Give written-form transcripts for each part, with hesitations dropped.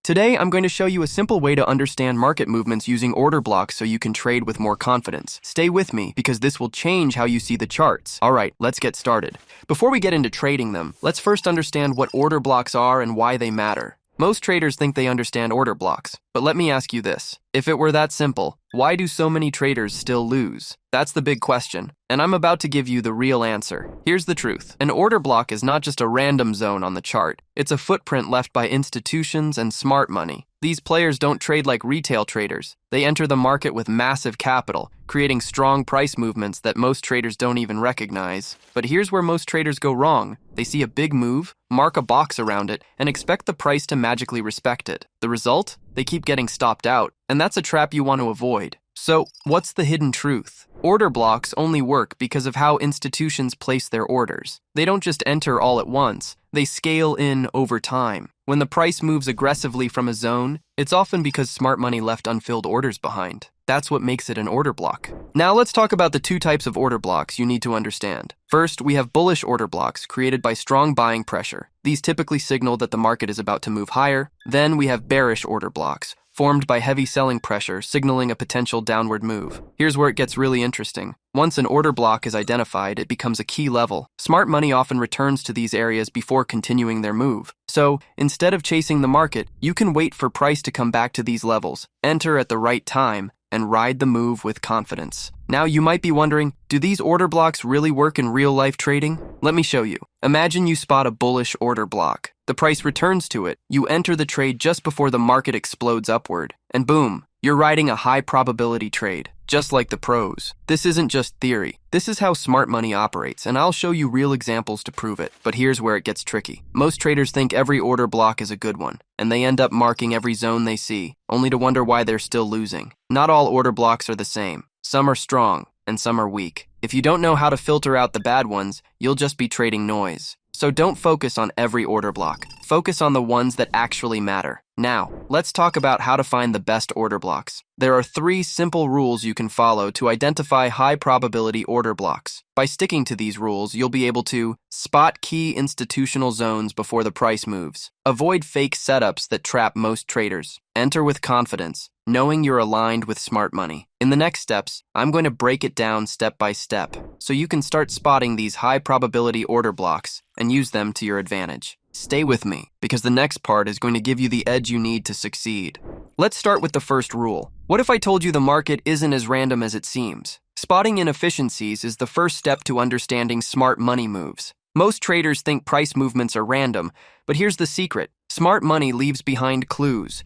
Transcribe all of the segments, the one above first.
Today, I'm going to show you a simple way to understand market movements using order blocks so you can trade with more confidence. Stay with me because this will change how you see the charts. Alright, let's get started. Before we get into trading them, let's first understand what order blocks are and why they matter. Most traders think they understand order blocks, but let me ask you this. If it were that simple, why do so many traders still lose? That's the big question, and I'm about to give you the real answer. Here's the truth. An order block is not just a random zone on the chart. It's a footprint left by institutions and smart money. These players don't trade like retail traders. They enter the market with massive capital, creating strong price movements that most traders don't even recognize. But here's where most traders go wrong. They see a big move, mark a box around it, and expect the price to magically respect it. The result? They keep getting stopped out, and that's a trap you want to avoid. So, what's the hidden truth? Order blocks only work because of how institutions place their orders. They don't just enter all at once, they scale in over time. When the price moves aggressively from a zone, it's often because smart money left unfilled orders behind. That's what makes it an order block. Now let's talk about the two types of order blocks you need to understand. First, we have bullish order blocks created by strong buying pressure. These typically signal that the market is about to move higher. Then we have bearish order blocks, formed by heavy selling pressure, signaling a potential downward move. Here's where it gets really interesting. Once an order block is identified, it becomes a key level. Smart money often returns to these areas before continuing their move. So, instead of chasing the market, you can wait for price to come back to these levels, enter at the right time, and ride the move with confidence. Now you might be wondering, do these order blocks really work in real-life trading? Let me show you. Imagine you spot a bullish order block. The price returns to it. You enter the trade just before the market explodes upward. And boom, you're riding a high-probability trade, just like the pros. This isn't just theory. This is how smart money operates, and I'll show you real examples to prove it. But here's where it gets tricky. Most traders think every order block is a good one, and they end up marking every zone they see, only to wonder why they're still losing. Not all order blocks are the same. Some are strong, and some are weak. If you don't know how to filter out the bad ones, you'll just be trading noise. So don't focus on every order block. Focus on the ones that actually matter. Now, let's talk about how to find the best order blocks. There are 3 simple rules you can follow to identify high-probability order blocks. By sticking to these rules, you'll be able to spot key institutional zones before the price moves, avoid fake setups that trap most traders, enter with confidence, knowing you're aligned with smart money. In the next steps, I'm going to break it down step by step, so you can start spotting these high-probability order blocks and use them to your advantage. Stay with me, because the next part is going to give you the edge you need to succeed. Let's start with the first rule. What if I told you the market isn't as random as it seems? Spotting inefficiencies is the first step to understanding smart money moves. Most traders think price movements are random, but here's the secret. Smart money leaves behind clues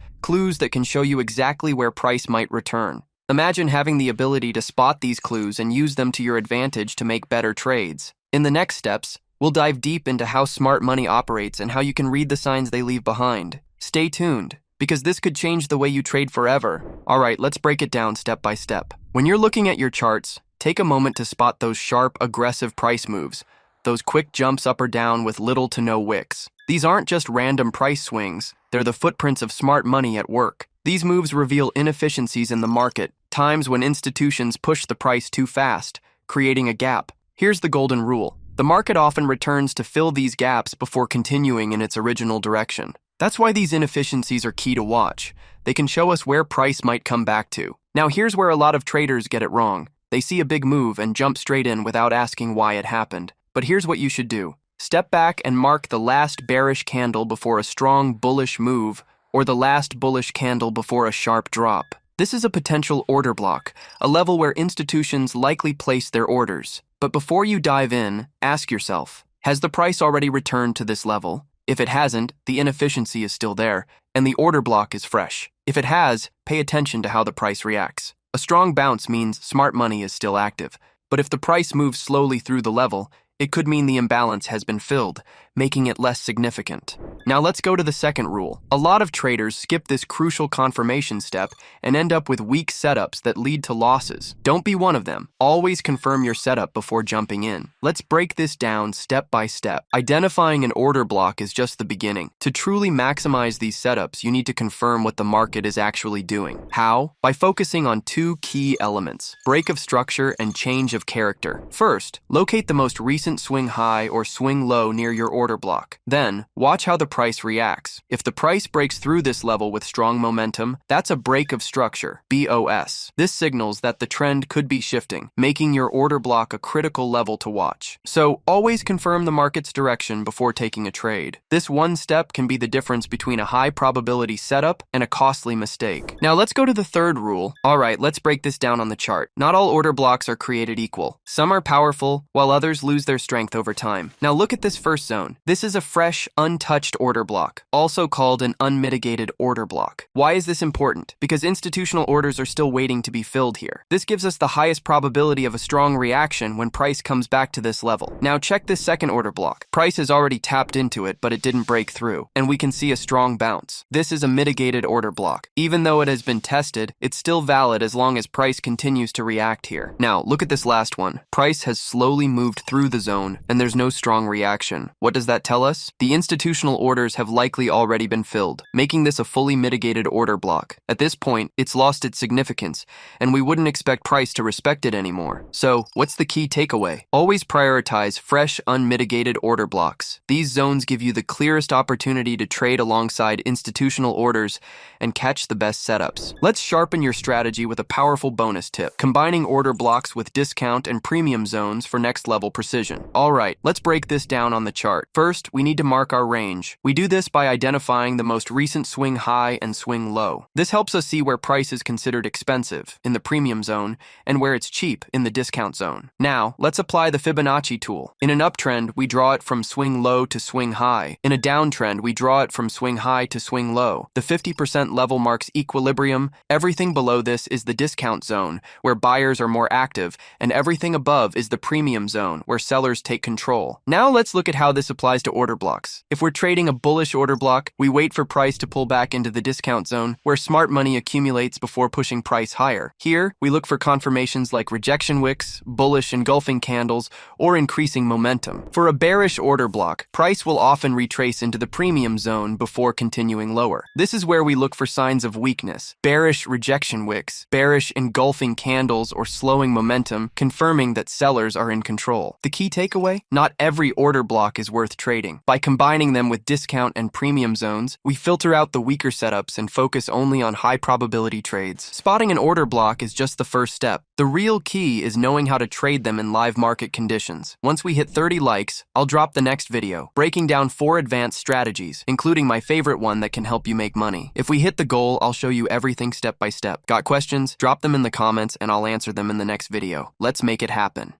that can show you exactly where price might return. Imagine having the ability to spot these clues and use them to your advantage to make better trades. In the next steps, we'll dive deep into how smart money operates and how you can read the signs they leave behind. Stay tuned, because this could change the way you trade forever. Alright, let's break it down step by step. When you're looking at your charts, take a moment to spot those sharp, aggressive price moves, those quick jumps up or down with little to no wicks. These aren't just random price swings, they're the footprints of smart money at work. These moves reveal inefficiencies in the market, times when institutions push the price too fast, creating a gap. Here's the golden rule. The market often returns to fill these gaps before continuing in its original direction. That's why these inefficiencies are key to watch. They can show us where price might come back to. Now here's where a lot of traders get it wrong. They see a big move and jump straight in without asking why it happened. But here's what you should do. Step back and mark the last bearish candle before a strong bullish move, or the last bullish candle before a sharp drop. This is a potential order block, a level where institutions likely place their orders. But before you dive in, ask yourself, has the price already returned to this level? If it hasn't, the inefficiency is still there, and the order block is fresh. If it has, pay attention to how the price reacts. A strong bounce means smart money is still active, but if the price moves slowly through the level, it could mean the imbalance has been filled, making it less significant. Now let's go to the second rule. A lot of traders skip this crucial confirmation step and end up with weak setups that lead to losses. Don't be one of them. Always confirm your setup before jumping in. Let's break this down step by step. Identifying an order block is just the beginning. To truly maximize these setups, you need to confirm what the market is actually doing. How? By focusing on 2 key elements: break of structure and change of character. First, locate the most recent swing high or swing low near your order order block. Then, watch how the price reacts. If the price breaks through this level with strong momentum, that's a break of structure, BOS. This signals that the trend could be shifting, making your order block a critical level to watch. So, always confirm the market's direction before taking a trade. This one step can be the difference between a high probability setup and a costly mistake. Now, let's go to the third rule. Alright, let's break this down on the chart. Not all order blocks are created equal. Some are powerful, while others lose their strength over time. Now look at this first zone. This is a fresh, untouched order block, also called an unmitigated order block. Why is this important? Because institutional orders are still waiting to be filled here. This gives us the highest probability of a strong reaction when price comes back to this level. Now check this second order block. Price has already tapped into it, but it didn't break through, and we can see a strong bounce. This is a mitigated order block. Even though it has been tested, it's still valid as long as price continues to react here. Now, look at this last one. Price has slowly moved through the zone, and there's no strong reaction. What does that tell us? The institutional orders have likely already been filled, making this a fully mitigated order block. At this point, it's lost its significance, and we wouldn't expect price to respect it anymore. So, what's the key takeaway? Always prioritize fresh, unmitigated order blocks. These zones give you the clearest opportunity to trade alongside institutional orders and catch the best setups. Let's sharpen your strategy with a powerful bonus tip, combining order blocks with discount and premium zones for next level precision. Alright, let's break this down on the chart. First, we need to mark our range. We do this by identifying the most recent swing high and swing low. This helps us see where price is considered expensive, in the premium zone, and where it's cheap, in the discount zone. Now, let's apply the Fibonacci tool. In an uptrend, we draw it from swing low to swing high. In a downtrend, we draw it from swing high to swing low. The 50% level marks equilibrium. Everything below this is the discount zone, where buyers are more active, and everything above is the premium zone, where sellers take control. Now let's look at how this applies to order blocks. If we're trading a bullish order block, we wait for price to pull back into the discount zone, where smart money accumulates before pushing price higher. Here, we look for confirmations like rejection wicks, bullish engulfing candles, or increasing momentum. For a bearish order block, price will often retrace into the premium zone before continuing lower. This is where we look for signs of weakness, bearish rejection wicks, bearish engulfing candles, or slowing momentum, confirming that sellers are in control. The key takeaway? Not every order block is worth trading. By combining them with discount and premium zones, we filter out the weaker setups and focus only on high probability trades. Spotting an order block is just the first step. The real key is knowing how to trade them in live market conditions. Once we hit 30 likes, I'll drop the next video, breaking down 4 advanced strategies, including my favorite one that can help you make money. If we hit the goal, I'll show you everything step by step. Got questions? Drop them in the comments and I'll answer them in the next video. Let's make it happen.